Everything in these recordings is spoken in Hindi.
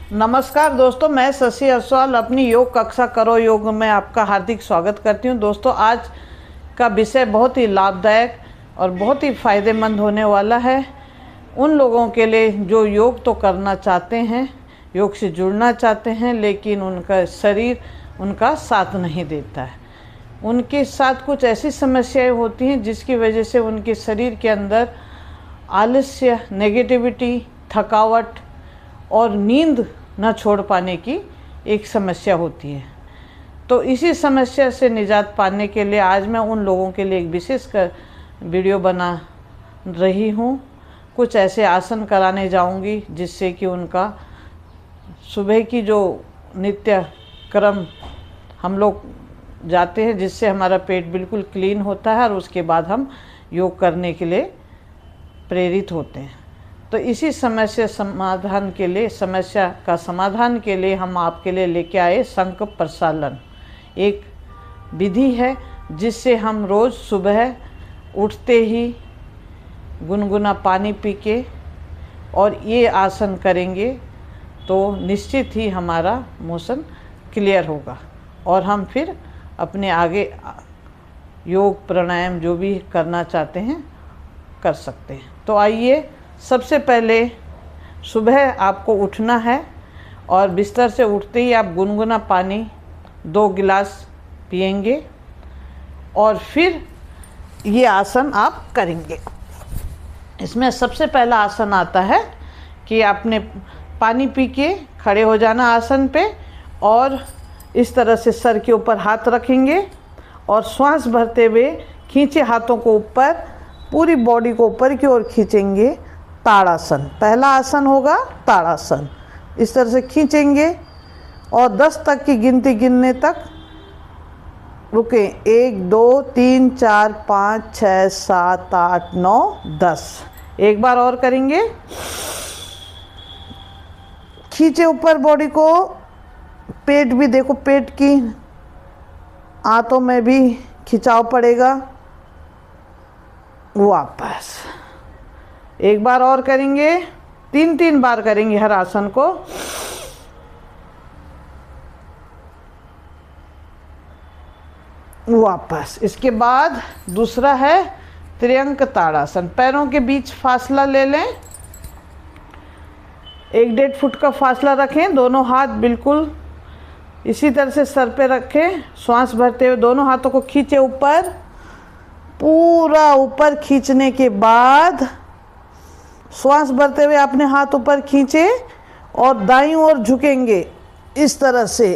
नमस्कार दोस्तों, मैं शशि असवाल अपनी योग कक्षा करो योग में आपका हार्दिक स्वागत करती हूं। दोस्तों, आज का विषय बहुत ही लाभदायक और बहुत ही फ़ायदेमंद होने वाला है उन लोगों के लिए जो योग तो करना चाहते हैं, योग से जुड़ना चाहते हैं, लेकिन उनका शरीर उनका साथ नहीं देता है। उनके साथ कुछ ऐसी समस्याएं होती हैं जिसकी वजह से उनके शरीर के अंदर आलस्य, नेगेटिविटी, थकावट और नींद न छोड़ पाने की एक समस्या होती है। तो इसी समस्या से निजात पाने के लिए आज मैं उन लोगों के लिए एक विशेष वीडियो बना रही हूँ। कुछ ऐसे आसन कराने जाऊँगी जिससे कि उनका सुबह की जो नित्य क्रम हम लोग जाते हैं, जिससे हमारा पेट बिल्कुल क्लीन होता है और उसके बाद हम योग करने के लिए प्रेरित होते हैं। तो इसी समस्या का समाधान के लिए हम आपके लिए लेके आए संक प्रसालन। एक विधि है जिससे हम रोज़ सुबह उठते ही गुनगुना पानी पी के और ये आसन करेंगे तो निश्चित ही हमारा मोशन क्लियर होगा और हम फिर अपने आगे योग प्राणायाम जो भी करना चाहते हैं कर सकते हैं। तो आइए, सबसे पहले सुबह आपको उठना है और बिस्तर से उठते ही आप गुनगुना पानी 2 गिलास पिएंगे और फिर ये आसन आप करेंगे। इसमें सबसे पहला आसन आता है कि आपने पानी पी के खड़े हो जाना आसन पे और इस तरह से सर के ऊपर हाथ रखेंगे और श्वास भरते हुए खींचे हाथों को ऊपर, पूरी बॉडी को ऊपर की ओर खींचेंगे। ताड़ासन पहला आसन होगा। ताड़ासन इस तरह से खींचेंगे और 10 तक की गिनती गिनने तक रुकें। 1 2 3 4 5 6 7 8 9 10। एक बार और करेंगे। खींचे ऊपर बॉडी को, पेट भी देखो, पेट की आंतों में भी खिंचाव पड़ेगा। वापस एक बार और करेंगे। 3 बार करेंगे हर आसन को। वापस। इसके बाद दूसरा है त्र्यंक ताड़ासन। पैरों के बीच फासला ले लें, 1-1.5 फुट का फासला रखें। दोनों हाथ बिल्कुल इसी तरह से सर पे रखें। श्वास भरते हुए दोनों हाथों को खींचे ऊपर, पूरा ऊपर खींचने के बाद श्वास भरते हुए अपने हाथ ऊपर खींचे और दाईं ओर झुकेंगे इस तरह से।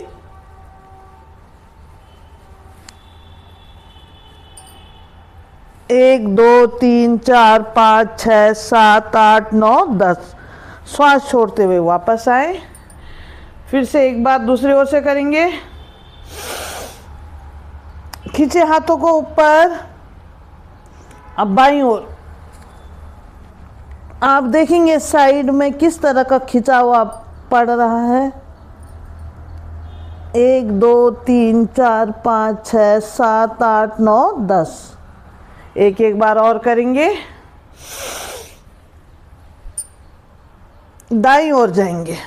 एक 2 3 4 5 6 7 8 9 10। श्वास छोड़ते हुए वापस आए। फिर से एक बार दूसरी ओर से करेंगे। खींचे हाथों को ऊपर, अब बाईं ओर। आप देखेंगे साइड में किस तरह का खिंचाव पड़ रहा है। 1 2 3 4 5 6 7 8 9 10। एक बार और करेंगे। दाईं ओर जाएंगे,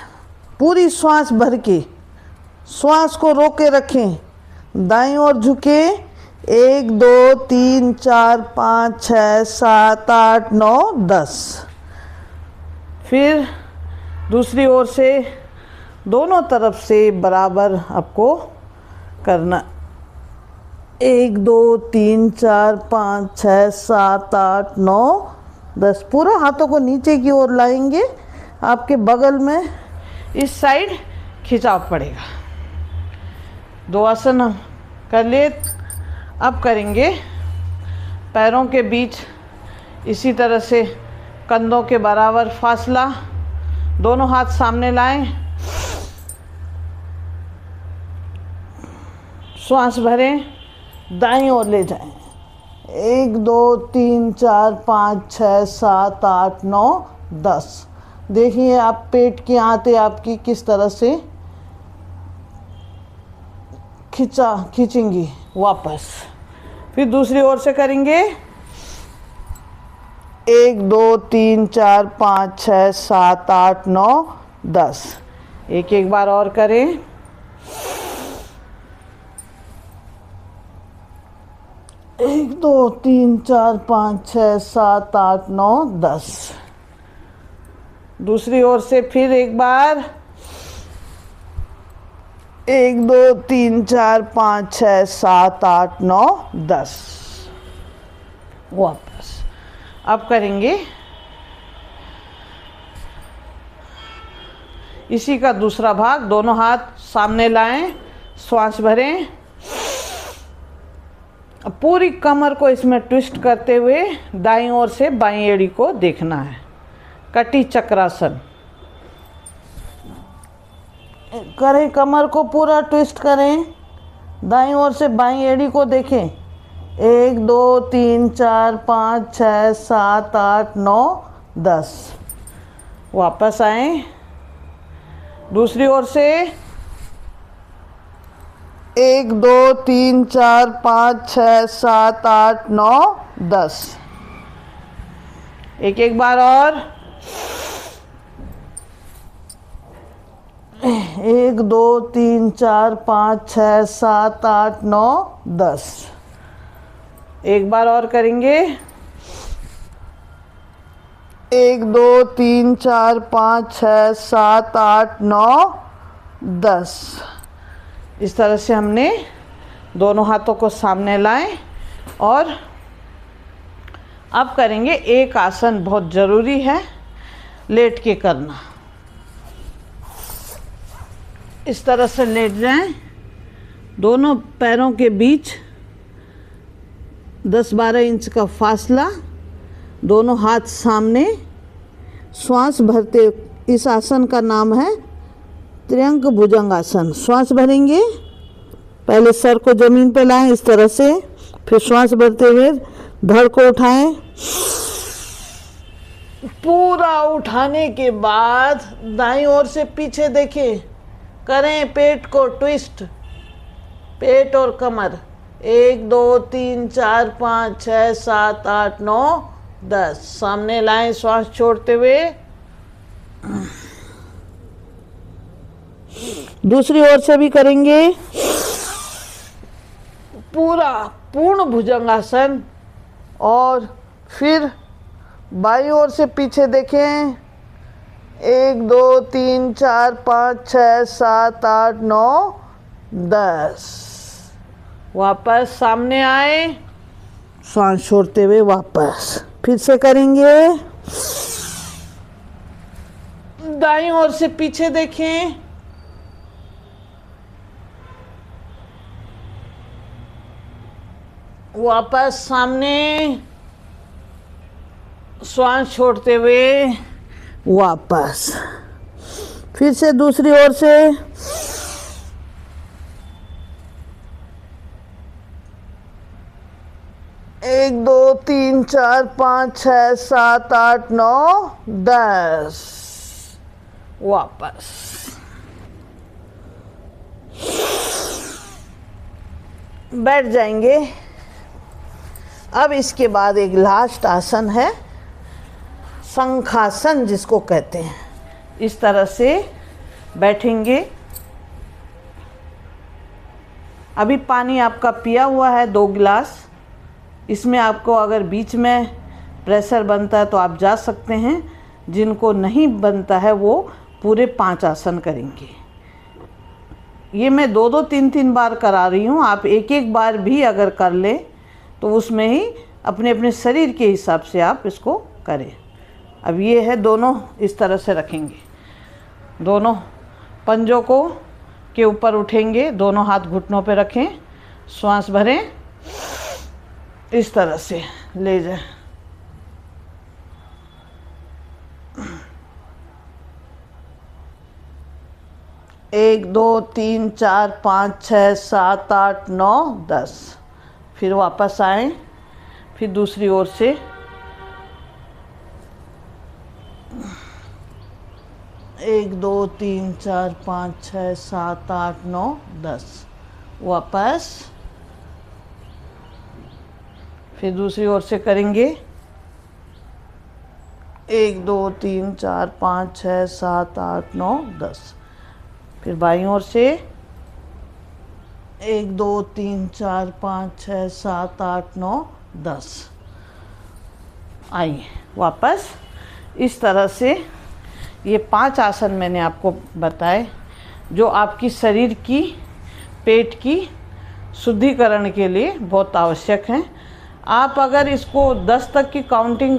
पूरी श्वास भर के, श्वास को रोक के रखें। दाईं ओर झुके। 1 2 3 4 5 6 7 8 9 10। फिर दूसरी ओर से दोनों तरफ से बराबर आपको करना। 1 2 3 4 5 6 7 8 9 10। पूरा हाथों को नीचे की ओर लाएंगे। आपके बगल में इस साइड खिंचाव पड़ेगा। 2 आसन कर लिए। अब करेंगे पैरों के बीच इसी तरह से कंधों के बराबर फासला। दोनों हाथ सामने लाएं, श्वास भरें, दाईं ओर ले जाएं। 1 2 3 4 5 6 7 8 9 10। देखिए आप पेट की आंतें आपकी किस तरह से खींचेंगी। वापस फिर दूसरी ओर से करेंगे। 1 2 3 4 5 6 7 8 9 10। एक एक बार और करें। एक दो तीन चार पाँच छः सात आठ नौ 10। दूसरी ओर से फिर एक बार। एक दो तीन चार पाँच छः सात आठ नौ 10। वापस। अब करेंगे इसी का दूसरा भाग। दोनों हाथ सामने लाएं, श्वास भरें। अब पूरी कमर को इसमें ट्विस्ट करते हुए दाईं ओर से बाईं एड़ी को देखना है। कटी चक्रासन करें, कमर को पूरा ट्विस्ट करें, दाईं ओर से बाईं एड़ी को देखें। 1 2 3 4 5 6 7 8 9 10। वापस आए। दूसरी ओर से 1 2 3 4 5 6 7 8 9 10। एक एक बार और। 1 2 3 4 5 6 7 8 9 10। एक बार और करेंगे। 1 2 3 4 5 6 7 8 9 10। इस तरह से हमने दोनों हाथों को सामने लाएं और अब करेंगे एक आसन, बहुत ज़रूरी है, लेट के करना। इस तरह से लेट जाएं, दोनों पैरों के बीच 10-12 इंच का फासला, दोनों हाथ सामने, श्वास भरते। इस आसन का नाम है त्र्यंक भुजंगासन। श्वास भरेंगे, पहले सर को जमीन पे लाएं इस तरह से, फिर श्वास भरते हुए धड़ को उठाएं। पूरा उठाने के बाद दाईं ओर से पीछे देखें, करें पेट को ट्विस्ट, पेट और कमर। 1 2 3 4 5 6 7 8 9 10। सामने लाएं श्वास छोड़ते हुए। दूसरी ओर से भी करेंगे पूरा पूर्ण भुजंगासन। और फिर बाईं ओर से पीछे देखें। 1 2 3 4 5 6 7 8 9 10। वापस सामने आए, सांस छोड़ते हुए वापस। फिर से करेंगे। दाईं ओर से पीछे देखें। वापस सामने, श्वास छोड़ते हुए वापस। फिर से दूसरी ओर से। एक दो तीन चार पाँच छः सात आठ नौ 10। वापस। बैठ जाएंगे। अब इसके बाद एक लास्ट आसन है, शंखासन जिसको कहते हैं। इस तरह से बैठेंगे। अभी पानी आपका पिया हुआ है 2 गिलास। इसमें आपको अगर बीच में प्रेशर बनता है तो आप जा सकते हैं, जिनको नहीं बनता है वो पूरे 5 आसन करेंगे। ये मैं 2-2 3-3 बार करा रही हूँ। आप एक एक बार भी अगर कर लें तो उसमें ही अपने अपने शरीर के हिसाब से आप इसको करें। अब ये है, दोनों इस तरह से रखेंगे, दोनों पंजों को के ऊपर उठेंगे, दोनों हाथ घुटनों पे रखें, श्वास भरें, इस तरह से ले जाएं। एक दो तीन चार पाँच छः सात आठ नौ 10। फिर वापस आएं। फिर दूसरी ओर से 1 2 3 4 5 6 7 8 9 10। वापस। फिर दूसरी ओर से करेंगे 1 2 3 4 5 6 7 8 9 10। फिर बाईं ओर से 1 2 3 4 5 6 7 8 9 10। आइए वापस इस तरह से ये 5 आसन मैंने आपको बताए जो आपकी शरीर की, पेट की शुद्धिकरण के लिए बहुत आवश्यक हैं। आप अगर इसको 10 तक की काउंटिंग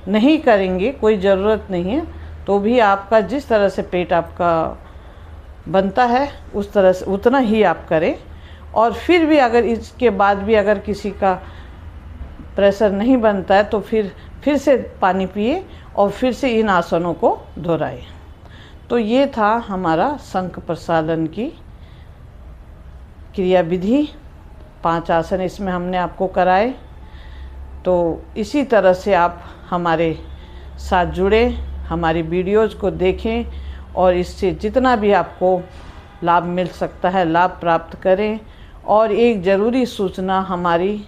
नहीं करेंगे, कोई ज़रूरत नहीं है, तो भी आपका जिस तरह से पेट आपका बनता है उस तरह से उतना ही आप करें। और फिर भी अगर इसके बाद भी अगर किसी का प्रेशर नहीं बनता है तो फिर से पानी पिए और फिर से इन आसनों को दोहराएं। तो ये था हमारा शंख प्रसालन की क्रिया विधि। 5 आसन इसमें हमने आपको कराए। तो इसी तरह से आप हमारे साथ जुड़े, हमारी वीडियोज़ को देखें और इससे जितना भी आपको लाभ मिल सकता है लाभ प्राप्त करें। और एक ज़रूरी सूचना हमारी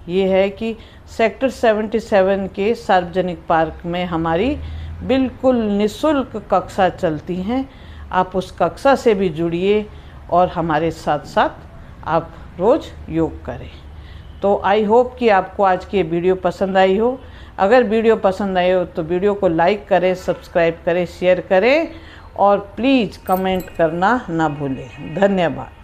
ये है कि सेक्टर 77 के सार्वजनिक पार्क में हमारी बिल्कुल निःशुल्क कक्षा चलती हैं। आप उस कक्षा से भी जुड़िए और हमारे साथ साथ आप रोज़ योग करें। तो आई होप कि आपको आज की वीडियो पसंद आई हो। अगर वीडियो पसंद आई हो तो वीडियो को लाइक करें, सब्सक्राइब करें, शेयर करें और प्लीज़ कमेंट करना ना भूलें। धन्यवाद।